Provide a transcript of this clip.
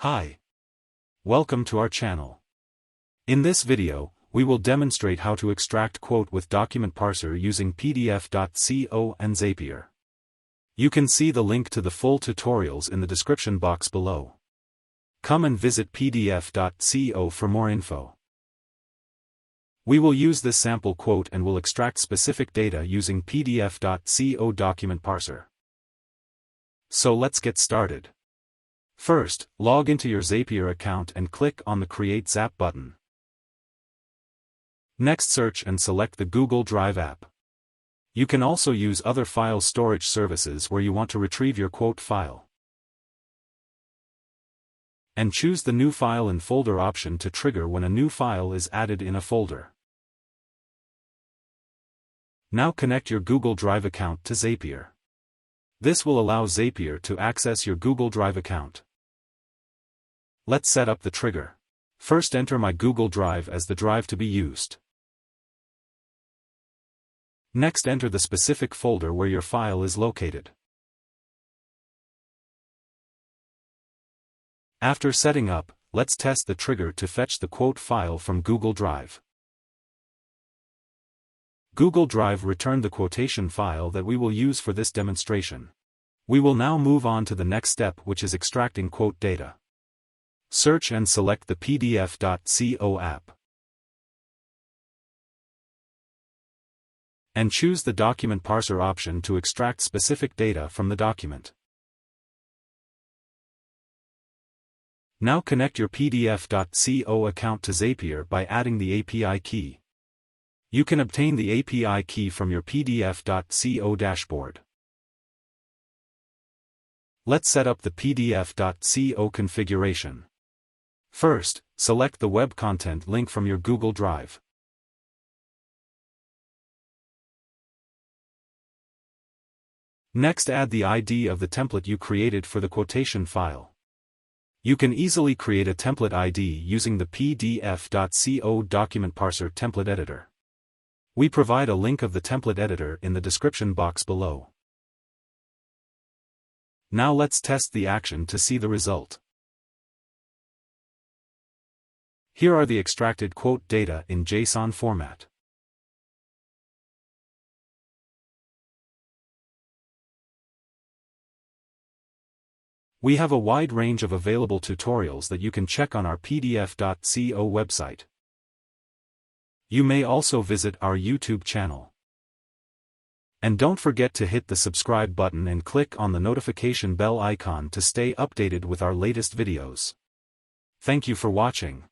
Hi. Welcome to our channel. In this video, we will demonstrate how to extract quote with Document Parser using PDF.co and Zapier. You can see the link to the full tutorials in the description box below. Come and visit PDF.co for more info. We will use this sample quote and will extract specific data using PDF.co Document Parser. So let's get started. First, log into your Zapier account and click on the Create Zap button. Next, search and select the Google Drive app. You can also use other file storage services where you want to retrieve your quote file. And choose the New File in Folder option to trigger when a new file is added in a folder. Now connect your Google Drive account to Zapier. This will allow Zapier to access your Google Drive account. Let's set up the trigger. First, enter my Google Drive as the drive to be used. Next, enter the specific folder where your file is located. After setting up, let's test the trigger to fetch the quote file from Google Drive. Google Drive returned the quotation file that we will use for this demonstration. We will now move on to the next step, which is extracting quote data. Search and select the PDF.co app. And choose the Document Parser option to extract specific data from the document. Now connect your PDF.co account to Zapier by adding the API key. You can obtain the API key from your PDF.co dashboard. Let's set up the PDF.co configuration. First, select the web content link from your Google Drive. Next, add the ID of the template you created for the quotation file. You can easily create a template ID using the PDF.co Document Parser template editor. We provide a link of the template editor in the description box below. Now let's test the action to see the result. Here are the extracted quote data in JSON format. We have a wide range of available tutorials that you can check on our PDF.co website. You may also visit our YouTube channel. And don't forget to hit the subscribe button and click on the notification bell icon to stay updated with our latest videos. Thank you for watching.